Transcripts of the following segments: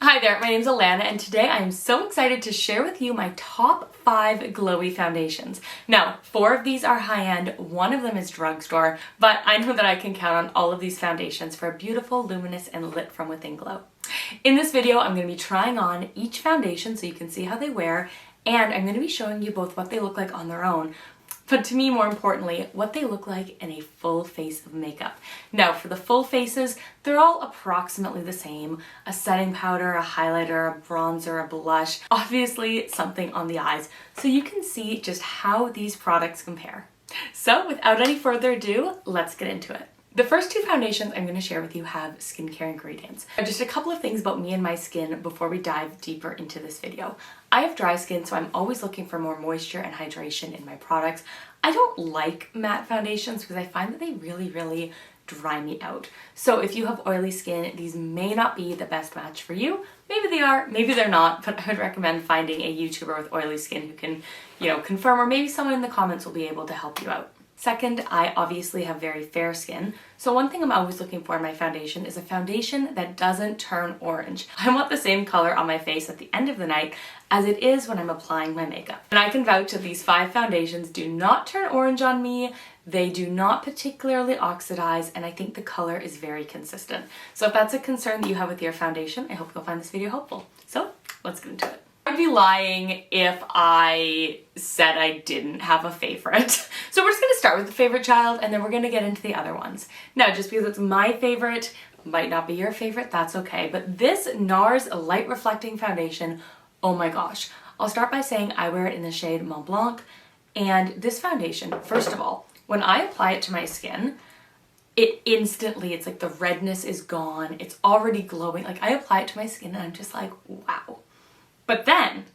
Hi there, my name's Alana and today I'm so excited to share with you my top 5 glowy foundations. Now, 4 of these are high-end, 1 of them is drugstore, but I know that I can count on all of these foundations for a beautiful, luminous, and lit from within glow. In this video, I'm going to be trying on each foundation so you can see how they wear, and I'm going to be showing you both what they look like on their own, but to me, more importantly, what they look like in a full face of makeup. Now, for the full faces, they're all approximately the same. A setting powder, a highlighter, a bronzer, a blush, obviously something on the eyes, so you can see just how these products compare. So without any further ado, let's get into it. The first 2 foundations I'm going to share with you have skincare ingredients. Just a couple of things about me and my skin before we dive deeper into this video. I have dry skin, so I'm always looking for more moisture and hydration in my products. I don't like matte foundations because I find that they really dry me out. So if you have oily skin, these may not be the best match for you. Maybe they are, maybe they're not, but I would recommend finding a YouTuber with oily skin who can, confirm, or maybe someone in the comments will be able to help you out. Second, I obviously have very fair skin, so one thing I'm always looking for in my foundation is a foundation that doesn't turn orange. I want the same color on my face at the end of the night as it is when I'm applying my makeup. And I can vouch that these 5 foundations do not turn orange on me, they do not particularly oxidize, and I think the color is very consistent. So if that's a concern that you have with your foundation, I hope you'll find this video helpful. So let's get into it. I'd be lying if I said I didn't have a favorite. So we're just gonna start with the favorite child and then we're gonna get into the other ones. Now, just because it's my favorite, might not be your favorite, that's okay. But this Nars Light Reflecting Foundation, oh my gosh. I'll start by saying I wear it in the shade Mont Blanc. And this foundation, first of all, when I apply it to my skin, it's like the redness is gone. It's already glowing. Like I apply it to my skin and I'm just like, wow. But then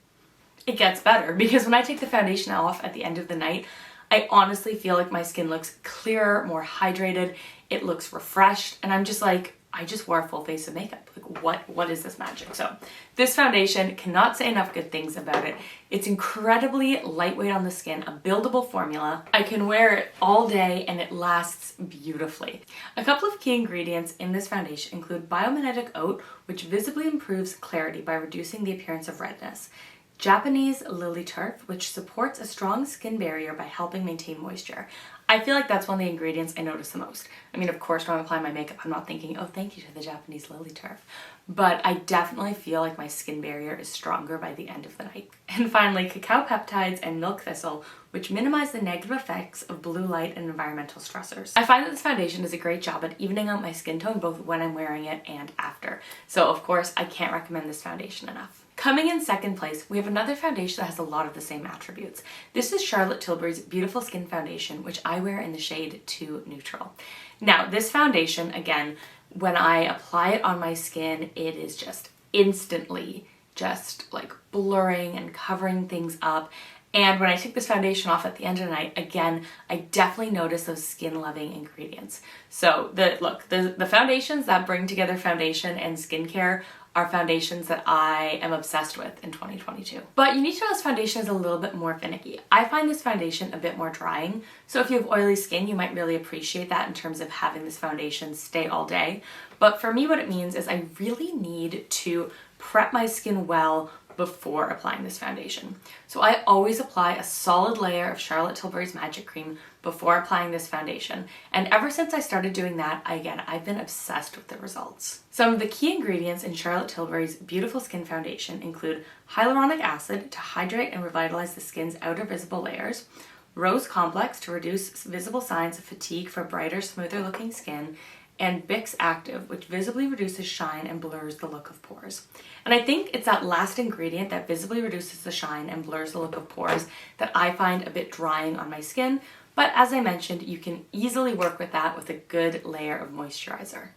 it gets better because when I take the foundation off at the end of the night, I honestly feel like my skin looks clearer, more hydrated, it looks refreshed, and I'm just like, I just wore a full face of makeup. Like what is this magic? So this foundation, cannot say enough good things about it. It's incredibly lightweight on the skin, a buildable formula. I can wear it all day and it lasts beautifully. A couple of key ingredients in this foundation include biomagnetic oat, which visibly improves clarity by reducing the appearance of redness. Japanese lily turf, which supports a strong skin barrier by helping maintain moisture. I feel like that's one of the ingredients I notice the most. I mean, of course, when I'm applying my makeup, I'm not thinking, oh, thank you to the Japanese lily turf. But I definitely feel like my skin barrier is stronger by the end of the night. And finally, cacao peptides and milk thistle, which minimize the negative effects of blue light and environmental stressors. I find that this foundation does a great job at evening out my skin tone both when I'm wearing it and after. So of course, I can't recommend this foundation enough. Coming in second place, we have another foundation that has a lot of the same attributes. This is Charlotte Tilbury's Beautiful Skin Foundation, which I wear in the shade 2 Neutral. Now, this foundation, again, when I apply it on my skin, it is just instantly just like blurring and covering things up. And when I take this foundation off at the end of the night, again, I definitely notice those skin-loving ingredients. So the foundations that bring together foundation and skincare are foundations that I am obsessed with in 2022. But you need to know this foundation is a little bit more finicky. I find this foundation a bit more drying. So if you have oily skin, you might really appreciate that in terms of having this foundation stay all day. But for me, what it means is I really need to prep my skin well before applying this foundation. So I always apply a solid layer of Charlotte Tilbury's Magic Cream before applying this foundation. And ever since I started doing that, I've been obsessed with the results. Some of the key ingredients in Charlotte Tilbury's Beautiful Skin Foundation include hyaluronic acid to hydrate and revitalize the skin's outer visible layers, rose complex to reduce visible signs of fatigue for brighter, smoother looking skin, and Bix Active, which visibly reduces shine and blurs the look of pores. And I think it's that last ingredient that visibly reduces the shine and blurs the look of pores that I find a bit drying on my skin. But as I mentioned, you can easily work with that with a good layer of moisturizer.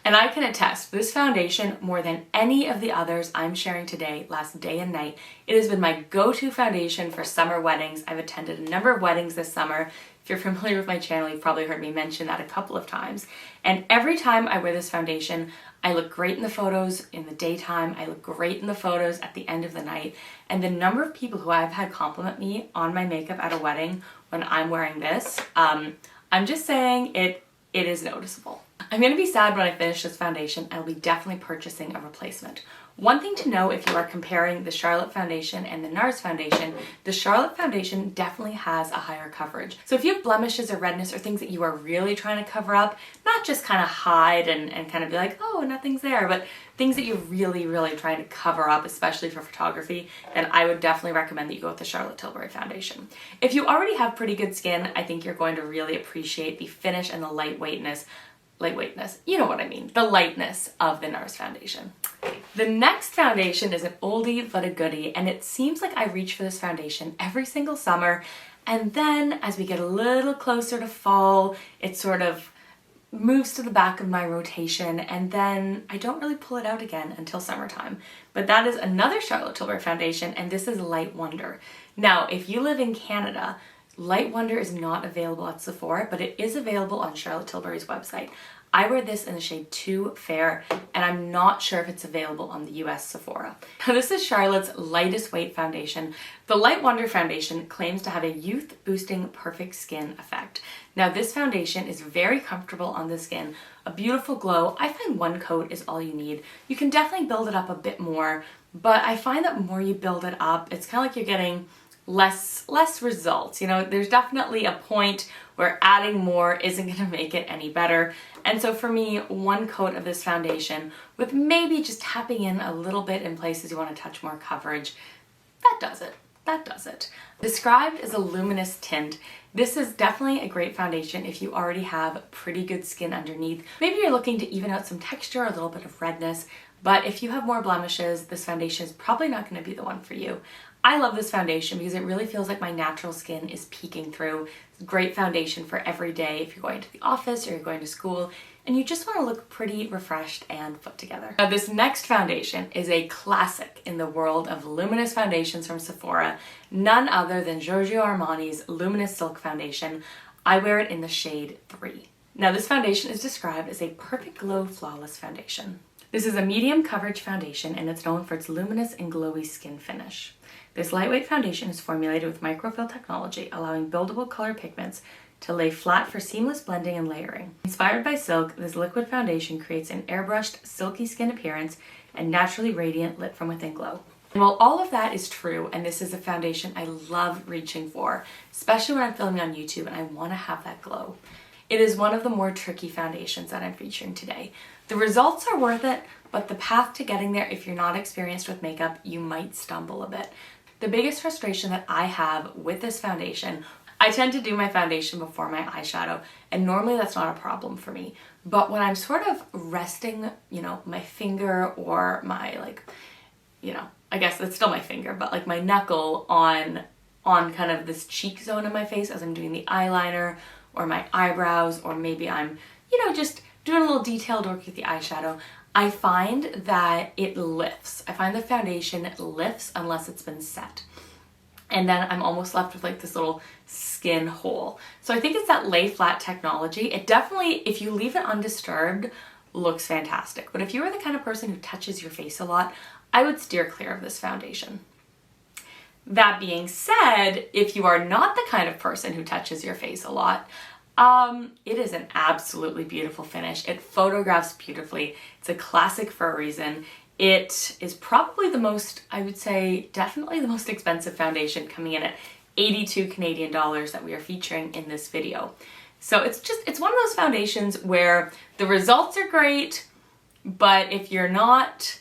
And I can attest, this foundation, more than any of the others I'm sharing today, lasts day and night. It has been my go-to foundation for summer weddings. I've attended a number of weddings this summer. If you're familiar with my channel, you've probably heard me mention that a couple of times. And every time I wear this foundation, I look great in the photos in the daytime. I look great in the photos at the end of the night. And the number of people who I've had compliment me on my makeup at a wedding when I'm wearing this, I'm just saying it is noticeable. I'm going to be sad when I finish this foundation. I'll be definitely purchasing a replacement. One thing to know if you are comparing the Charlotte foundation and the Nars foundation, the Charlotte foundation definitely has a higher coverage. So if you have blemishes or redness or things that you are really trying to cover up, not just kind of hide and kind of be like, oh, nothing's there, but things that you're really, really trying to cover up, especially for photography, then I would definitely recommend that you go with the Charlotte Tilbury foundation. If you already have pretty good skin, I think you're going to really appreciate the finish and the lightweightness, you know what I mean, the lightness of the Nars foundation. The next foundation is an oldie but a goodie, and it seems like I reach for this foundation every single summer, and then as we get a little closer to fall, it sort of moves to the back of my rotation, and then I don't really pull it out again until summertime. But that is another Charlotte Tilbury foundation, and this is Light Wonder. Now, if you live in Canada, Light Wonder is not available at Sephora, but it is available on Charlotte Tilbury's website. I wear this in the shade 2 Fair, and I'm not sure if it's available on the US Sephora. Now, this is Charlotte's lightest weight foundation. The Light Wonder foundation claims to have a youth-boosting perfect skin effect. Now, this foundation is very comfortable on the skin, a beautiful glow. I find one coat is all you need. You can definitely build it up a bit more, but I find that more you build it up, it's kind of like you're getting less results. You know, there's definitely a point where adding more isn't going to make it any better. And so for me, one coat of this foundation with maybe just tapping in a little bit in places you want to touch more coverage, that does it. That does it. Described as a luminous tint, this is definitely a great foundation if you already have pretty good skin underneath. Maybe you're looking to even out some texture, a little bit of redness, but if you have more blemishes, this foundation is probably not going to be the one for you. I love this foundation because it really feels like my natural skin is peeking through. It's a great foundation for every day if you're going to the office or you're going to school and you just want to look pretty refreshed and put together. Now, this next foundation is a classic in the world of luminous foundations from Sephora, none other than Giorgio Armani's Luminous Silk Foundation. I wear it in the shade 3. Now, this foundation is described as a perfect glow flawless foundation. This is a medium coverage foundation and it's known for its luminous and glowy skin finish. This lightweight foundation is formulated with microfill technology, allowing buildable color pigments to lay flat for seamless blending and layering. Inspired by silk, this liquid foundation creates an airbrushed, silky skin appearance and naturally radiant lit from within glow. And while all of that is true, and this is a foundation I love reaching for, especially when I'm filming on YouTube and I want to have that glow, it is one of the more tricky foundations that I'm featuring today. The results are worth it, but the path to getting there, if you're not experienced with makeup, you might stumble a bit. The biggest frustration that I have with this foundation, I tend to do my foundation before my eyeshadow, and normally that's not a problem for me. But when I'm sort of resting, you know, my finger or my, like, you know, I guess it's still my finger, but like my knuckle on kind of this cheek zone of my face as I'm doing the eyeliner or my eyebrows, or maybe I'm, you know, just doing a little detailed work with the eyeshadow, I find that it lifts. I find the foundation lifts unless it's been set. And then I'm almost left with like this little skin hole. So I think it's that lay flat technology. It definitely, if you leave it undisturbed, looks fantastic. But if you are the kind of person who touches your face a lot, I would steer clear of this foundation. That being said, if you are not the kind of person who touches your face a lot, it is an absolutely beautiful finish. It photographs beautifully. It's a classic for a reason. It is probably the most, I would say, definitely the most expensive foundation, coming in at 82 Canadian dollars that we are featuring in this video. So it's one of those foundations where the results are great, but if you're not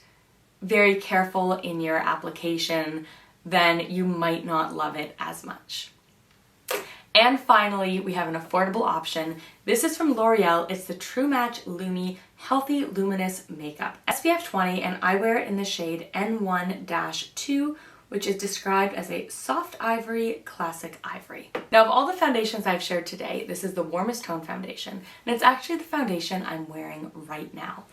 very careful in your application, then you might not love it as much. And finally, we have an affordable option. This is from L'Oreal. It's the True Match Lumi Healthy Luminous Makeup. SPF 20, and I wear it in the shade N1-2, which is described as a soft ivory, classic ivory. Now, of all the foundations I've shared today, this is the warmest tone foundation, and it's actually the foundation I'm wearing right now.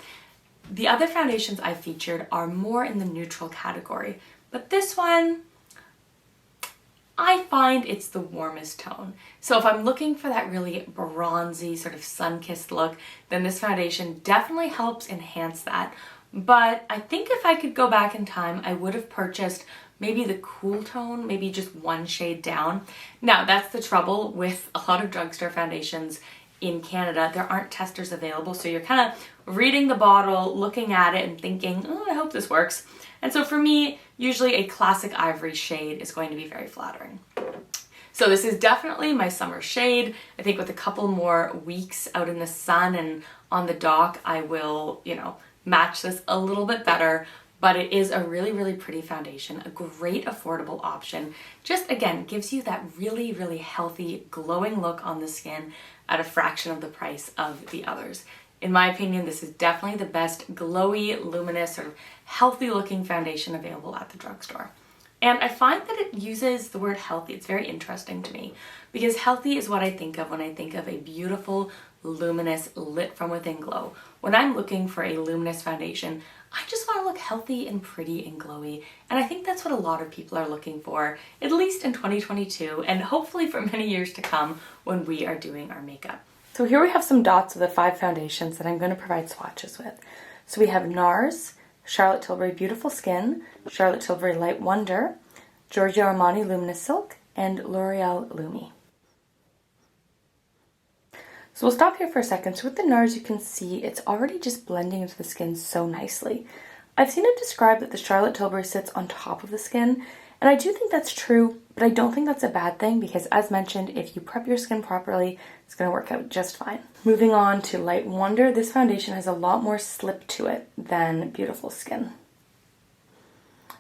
The other foundations I've featured are more in the neutral category, but this one, I find it's the warmest tone. So if I'm looking for that really bronzy, sort of sun-kissed look, then this foundation definitely helps enhance that. But I think if I could go back in time, I would have purchased maybe the cool tone, maybe just one shade down. Now, that's the trouble with a lot of drugstore foundations, in Canada, there aren't testers available, so you're kind of reading the bottle, looking at it and thinking, oh, I hope this works. And so for me, usually a classic ivory shade is going to be very flattering. So this is definitely my summer shade. I think with a couple more weeks out in the sun and on the dock, I will, you know, match this a little bit better. But it is a really, really pretty foundation, a great affordable option. Just again, gives you that really, really healthy, glowing look on the skin at a fraction of the price of the others. In my opinion, this is definitely the best glowy, luminous, sort of healthy looking foundation available at the drugstore. And I find that it uses the word healthy. It's very interesting to me because healthy is what I think of when I think of a beautiful, luminous, lit from within glow. When I'm looking for a luminous foundation, I just want to look healthy and pretty and glowy. And I think that's what a lot of people are looking for, at least in 2022 and hopefully for many years to come when we are doing our makeup. So here we have some dots of the 5 foundations that I'm going to provide swatches with. So we have Nars, Charlotte Tilbury Beautiful Skin, Charlotte Tilbury Light Wonder, Giorgio Armani Luminous Silk, and L'Oreal Lumi. So we'll stop here for a second. So with the Nars, you can see it's already just blending into the skin so nicely. I've seen it described that the Charlotte Tilbury sits on top of the skin, and I do think that's true, but I don't think that's a bad thing because as mentioned, if you prep your skin properly, it's going to work out just fine. Moving on to Light Wonder, this foundation has a lot more slip to it than Beautiful Skin.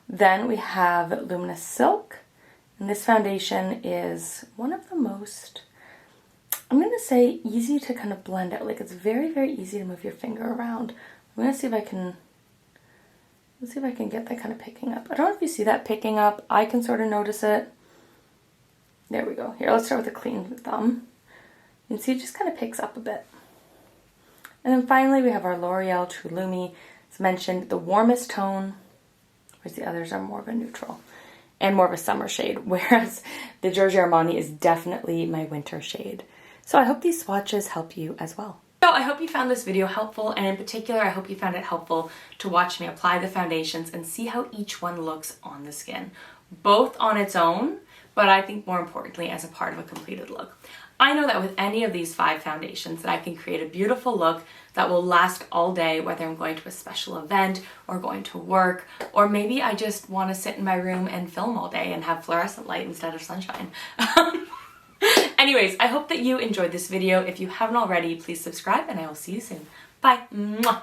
Then we have Luminous Silk, and this foundation is one of the most, I'm going to say, easy to kind of blend out. Like it's very, very easy to move your finger around. I'm going to see if I can, let's see if I can get that kind of picking up. I don't know if you see that picking up. I can sort of notice it. There we go. Here, let's start with a clean thumb. You can see it just kind of picks up a bit. And then finally we have our L'Oreal True Lumi. As mentioned, the warmest tone, whereas the others are more of a neutral and more of a summer shade, whereas the Giorgio Armani is definitely my winter shade. So I hope these swatches help you as well. So I hope you found this video helpful, and in particular, I hope you found it helpful to watch me apply the foundations and see how each one looks on the skin, both on its own, but I think more importantly as a part of a completed look. I know that with any of these 5 foundations that I can create a beautiful look that will last all day, whether I'm going to a special event or going to work, or maybe I just want to sit in my room and film all day and have fluorescent light instead of sunshine. Anyways, I hope that you enjoyed this video. If you haven't already, please subscribe and I will see you soon. Bye. Mwah.